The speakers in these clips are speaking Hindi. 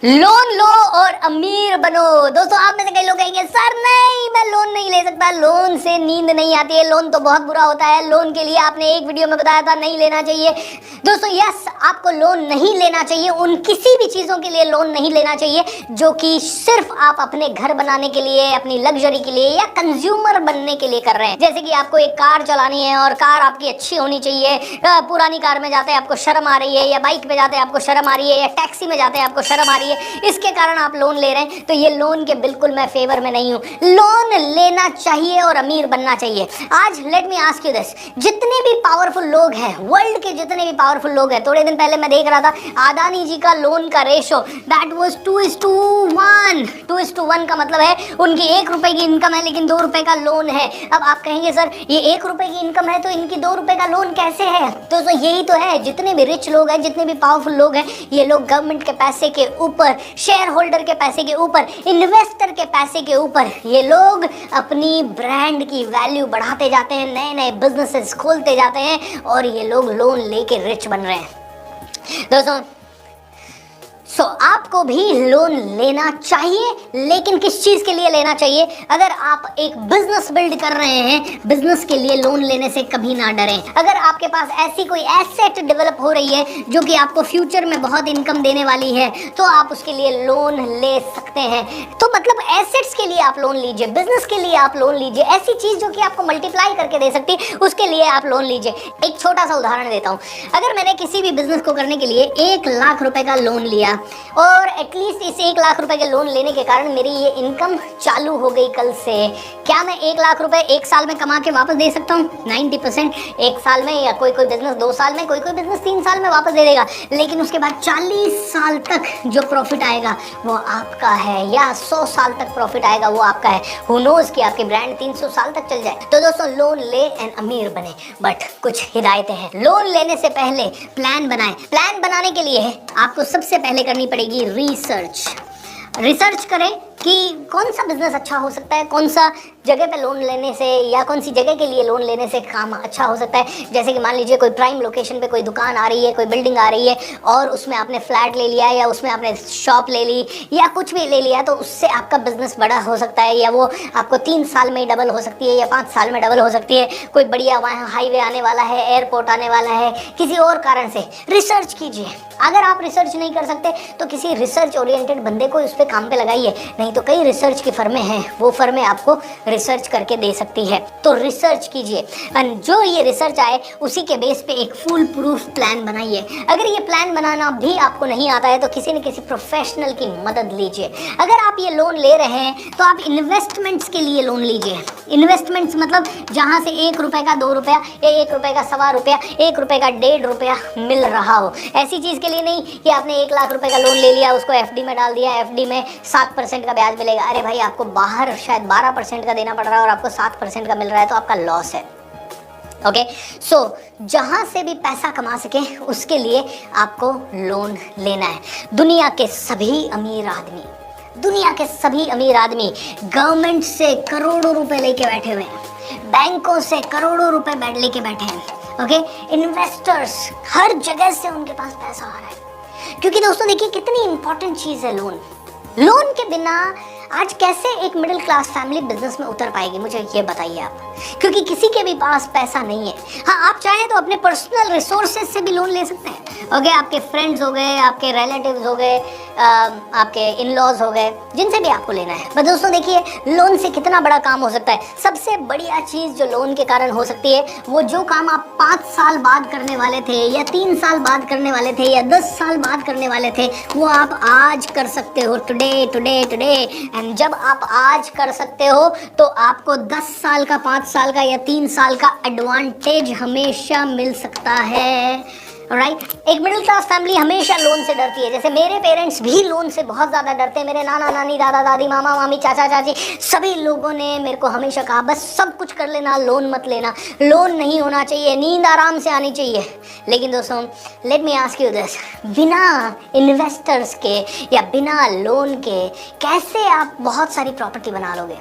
लोन लो और अमीर बनो। दोस्तों आप में से कई लोग कहेंगे सर नहीं मैं लोन नहीं ले सकता, लोन से नींद नहीं आती है, लोन तो बहुत बुरा होता है, लोन के लिए आपने एक वीडियो में बताया था नहीं लेना चाहिए। दोस्तों यस, आपको लोन नहीं लेना चाहिए, उन किसी भी चीज़ों के लिए लोन नहीं लेना चाहिए जो कि सिर्फ आप अपने घर बनाने के लिए, अपनी लग्जरी के लिए या कंज्यूमर बनने के लिए कर रहे हैं। जैसे कि आपको एक कार चलानी है और कार आपकी अच्छी होनी चाहिए, पुरानी कार में जाते हैं आपको शर्म आ रही है, या बाइक पे जाते हैं आपको शर्म आ रही है, या टैक्सी में जाते हैं आपको शर्म आ रही है, इसके कारण आप लोन ले रहे हैं, तो ये लोन के बिल्कुल मैं फेवर में नहीं हूँ। लोन लेना चाहिए और अमीर बनना चाहिए। आज let me ask you this, जितने भी पावरफुल लोग हैं वर्ल्ड के, जितने भी पावरफुल लोग हैं, थोड़े दिन पहले मैं देख रहा था अदानी जी का लोन का रेशो दैट वाज 2:1। 2:1 का मतलब है उनकी 1 रुपए की इनकम है लेकिन 2 रुपए का लोन है। अब आप कहेंगे सर ये 1 रुपए की इनकम है तो इनकी 2 रुपए का लोन कैसे है? तो यही तो है, जितने भी रिच लोग हैं, जितने भी पावरफुल लोग हैं, ये लोग गवर्नमेंट के पैसे के ऊपर, शेयर होल्डर के पैसे के ऊपर, इन्वेस्टर के पैसे के ऊपर ये लोग अपनी ब्रांड की वैल्यू बढ़ाते जाते हैं, नए नए बिजनेसेस खोलते जाते हैं और ये लोग लोन लेके रिच बन रहे हैं। दोस्तों आपको भी लोन लेना चाहिए, लेकिन किस चीज़ के लिए लेना चाहिए? अगर आप एक बिजनेस बिल्ड कर रहे हैं, बिजनेस के लिए लोन लेने से कभी ना डरें। अगर आपके पास ऐसी कोई एसेट डेवलप हो रही है जो कि आपको फ्यूचर में बहुत इनकम देने वाली है, तो आप उसके लिए लोन ले सकते हैं। तो मतलब एसेट्स के लिए आप लोन लीजिए, बिजनेस के लिए आप लोन लीजिए, ऐसी चीज़ जो कि आपको मल्टीप्लाई करके दे सकती है उसके लिए आप लोन लीजिए। एक छोटा सा उदाहरण देता हूँ, अगर मैंने किसी भी बिजनेस को करने के लिए 1 लाख रुपए का लोन लिया और एटलीस्ट इस 1 लाख रुपए के लोन लेने के कारण मेरी ये इनकम चालू हो गई कल से, क्या मैं 1 लाख रुपए 1 साल में कमा के वापस दे सकता हूँ? 90% 1 साल में, या कोई बिजनेस 2 साल में, कोई बिजनेस 3 साल में वापस दे देगा, लेकिन उसके बाद 40 साल तक जो प्रॉफिट आएगा वो आपका है, या 100 साल तक प्रॉफिट आएगा वो आपका है। हु नोज कि आपकी ब्रांड 300 साल तक चल जाए। तो दोस्तों लोन ले एंड अमीर बने, बट कुछ हिदायतें हैं। लोन लेने से पहले प्लान बनाएं। प्लान बनाने के लिए आपको सबसे पहले करनी पड़ेगी रिसर्च करें कि कौन सा बिजनेस अच्छा हो सकता है, कौन सा जगह पे लोन लेने से या कौन सी जगह के लिए लोन लेने से काम अच्छा हो सकता है। जैसे कि मान लीजिए कोई प्राइम लोकेशन पे कोई दुकान आ रही है, कोई बिल्डिंग आ रही है और उसमें आपने फ्लैट ले लिया या उसमें आपने शॉप ले ली या कुछ भी ले लिया, तो उससे आपका बिजनेस बड़ा हो सकता है, या वो आपको 3 साल में डबल हो सकती है या 5 साल में डबल हो सकती है। कोई बढ़िया वहाँ हाईवे आने वाला है, एयरपोर्ट आने वाला है, किसी और कारण से रिसर्च कीजिए। अगर आप रिसर्च नहीं कर सकते तो किसी रिसर्च ओरिएंटेड बंदे को उस पर काम पे लगाइए, नहीं तो कई रिसर्च की फर्में हैं, वो फर्में आपको रिसर्च करके दे सकती है। तो रिसर्च कीजिए और जो ये रिसर्च आए उसी के बेस पे एक फुल प्रूफ प्लान बनाइए। अगर ये प्लान बनाना भी आपको नहीं आता है तो किसी न किसी प्रोफेशनल की मदद लीजिए। अगर आप ये लोन ले रहे हैं तो आप इन्वेस्टमेंट्स के लिए लोन लीजिए। इन्वेस्टमेंट्स मतलब जहाँ से 1 रुपये का 2 रुपया या 1 रुपये का 1.25 रुपया, 1 रुपये का 1.5 रुपया मिल रहा हो, ऐसी चीज़ के लिए नहीं कि आपने 1 लाख रुपए का लोन ले लिया, उसको एफडी में डाल दिया, एफडी में 7% का ब्याज मिलेगा। अरे भाई आपको बाहर शायद 12% का देना पड़ रहा है और आपको 7% का मिल रहा है, तो आपका लॉस है। ओके, सो जहाँ से भी पैसा कमा सके उसके लिए आपको लोन लेना है। दुनिया के सभी अमीर आदमी गवर्नमेंट से करोड़ों रुपए लेके बैठे हुए हैं, बैंकों से करोड़ों रुपए लेके बैठे हैं। ओके, इन्वेस्टर्स, हर जगह से उनके पास पैसा आ रहा है, क्योंकि दोस्तों देखिए कितनी इंपॉर्टेंट चीज़ है लोन के बिना आज कैसे एक मिडिल क्लास फैमिली बिजनेस में उतर पाएगी, मुझे ये बताइए आप, क्योंकि किसी के भी पास पैसा नहीं है। हाँ, आप चाहें तो अपने पर्सनल रिसोर्सेज से भी लोन ले सकते हैं। ओके, आपके फ्रेंड्स हो गए, आपके रिलेटिव्स हो गए, आपके इन लॉज हो गए, जिनसे भी आपको लेना है। पर दोस्तों देखिए लोन से कितना बड़ा काम हो सकता है। सबसे बढ़िया चीज़ जो लोन के कारण हो सकती है, वो जो काम आप 5 साल बाद करने वाले थे या 3 साल बाद करने वाले थे या 10 साल बाद करने वाले थे, वो आप आज कर सकते हो। टुडे एंड जब आप आज कर सकते हो तो आपको 10 साल का, 5 साल का या 3 साल का एडवांटेज हमेशा मिल सकता है। राइट, एक मिडिल क्लास फैमिली हमेशा लोन से डरती है। जैसे मेरे पेरेंट्स भी लोन से बहुत ज़्यादा डरते हैं। मेरे नाना नानी, दादा दादी, मामा मामी, चाचा चाची, सभी लोगों ने मेरे को हमेशा कहा बस सब कुछ कर लेना, लोन मत लेना, लोन नहीं होना चाहिए, नींद आराम से आनी चाहिए। लेकिन दोस्तों let me ask you this, बिना इन्वेस्टर्स के या बिना लोन के कैसे आप बहुत सारी प्रॉपर्टी बना लोगे?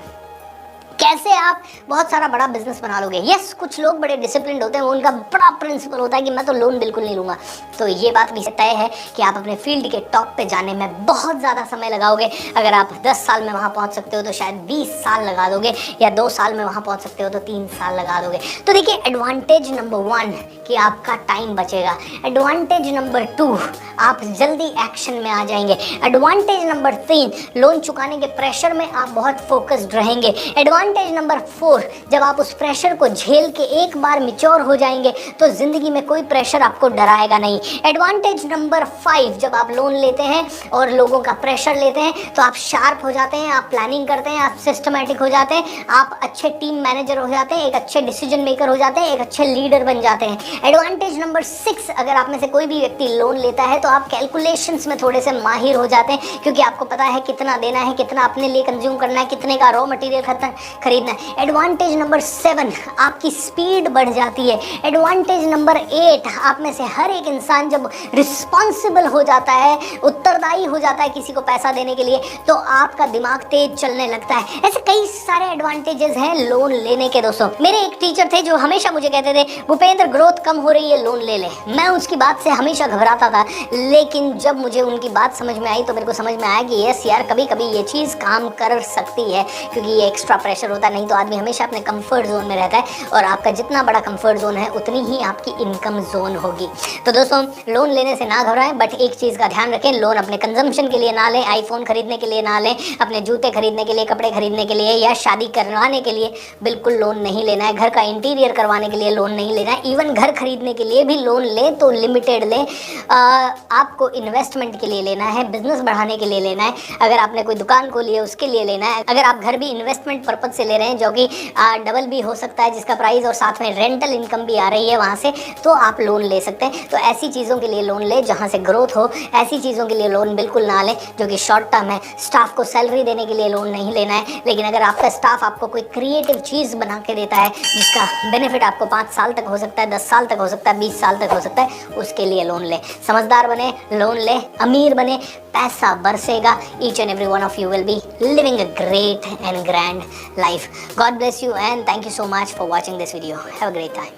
कैसे आप बहुत सारा बड़ा बिजनेस बना लोगे। यस, कुछ लोग बड़े डिसिप्लिन्ड होते हैं, वो उनका बड़ा प्रिंसिपल होता है कि मैं तो लोन बिल्कुल नहीं लूँगा। तो ये बात भी तय है कि आप अपने फील्ड के टॉप पे जाने में बहुत ज़्यादा समय लगाओगे। अगर आप 10 साल में वहाँ पहुँच सकते हो तो शायद 20 साल लगा दोगे, या 2 साल में वहाँ पहुँच सकते हो तो 3 साल लगा दोगे। तो देखिए, एडवांटेज नंबर 1 कि आपका टाइम बचेगा। एडवांटेज नंबर 2, आप जल्दी एक्शन में आ जाएंगे। एडवांटेज नंबर 3, लोन चुकाने के प्रेशर में आप बहुत फोकस्ड रहेंगे। एडवांटेज नंबर 4, जब आप उस प्रेशर को झेल के एक बार मैच्योर हो जाएंगे तो जिंदगी में कोई प्रेशर आपको डराएगा नहीं। एडवांटेज नंबर 5, जब आप लोन लेते हैं और लोगों का प्रेशर लेते हैं तो आप शार्प हो जाते हैं, आप प्लानिंग करते हैं, आप सिस्टमैटिक हो जाते हैं, आप अच्छे टीम मैनेजर हो जाते हैं, एक अच्छे डिसीजन मेकर हो जाते हैं, एक अच्छे लीडर बन जाते हैं। एडवांटेज नंबर 6, अगर आप में से कोई भी व्यक्ति लोन लेता है तो आप कैलकुलेशंस में थोड़े से माहिर हो जाते हैं, क्योंकि आपको पता है कितना देना है, कितना अपने लिए कंज्यूम करना है, कितने का रॉ मटेरियल खरीदना है। एडवांटेज नंबर 7, आपकी स्पीड बढ़ जाती है। एडवांटेज नंबर 8, आप में से हर एक इंसान जब रिस्पॉन्सिबल हो जाता है, उत्तरदायी हो जाता है किसी को पैसा देने के लिए, तो आपका दिमाग तेज चलने लगता है। ऐसे कई सारे एडवांटेजेस हैं लोन लेने के। दोस्तों, मेरे एक टीचर थे जो हमेशा मुझे कहते थे, भूपेंद्र ग्रोथ कम हो रही है, लोन ले ले। मैं उसकी बात से हमेशा घबराता था, लेकिन जब मुझे उनकी बात समझ में आई तो मेरे को समझ में आया कि यस यार, कभी कभी ये चीज़ काम कर सकती है, क्योंकि ये एक्स्ट्रा प्रेशर होता है। नहीं तो आदमी हमेशा अपने कंफर्ट जोन में रहता है, और आपका जितना बड़ा कंफर्ट जोन है उतनी ही आपकी इनकम जोन होगी। तो दोस्तों, लोन लेने से ना घबराएं, बट एक चीज़ का ध्यान रखें, लोन अपने कंजम्पशन के लिए ना लें, आईफोन खरीदने के लिए ना लें, अपने जूते खरीदने के लिए, कपड़े खरीदने के लिए, या शादी करवाने के लिए बिल्कुल लोन नहीं लेना है। घर का इंटीरियर करवाने के लिए लोन नहीं लेना है। इवन घर खरीदने के लिए भी लोन लें तो लिमिटेड लें। आपको इन्वेस्टमेंट के लिए लेना है, बिजनेस बढ़ाने के लिए लेना है, अगर आपने कोई दुकान खोली है उसके लिए लेना है, अगर आप घर भी इन्वेस्टमेंट पर्पज से ले रहे हैं जो कि डबल भी हो सकता है जिसका प्राइस, और साथ में रेंटल इनकम भी आ रही है वहाँ से, तो आप लोन ले सकते हैं। तो ऐसी चीज़ों के लिए लोन ले जहाँ से ग्रोथ हो। ऐसी चीज़ों के लिए लोन बिल्कुल ना लें जो कि शॉर्ट टर्म है। स्टाफ को सैलरी देने के लिए लोन नहीं लेना है, लेकिन अगर आपका स्टाफ आपको कोई क्रिएटिव चीज़ बना के देता है जिसका बेनिफिट आपको 5 साल तक हो सकता है, 10 साल तक हो सकता है, 20 साल तक हो सकता है, उसके लिए लोन ले। समझदार बने, लोन ले, अमीर बने, पैसा बरसेगा। Each and every one of you will be living a great and grand life. God bless you and thank you so much for watching this video. Have a great time.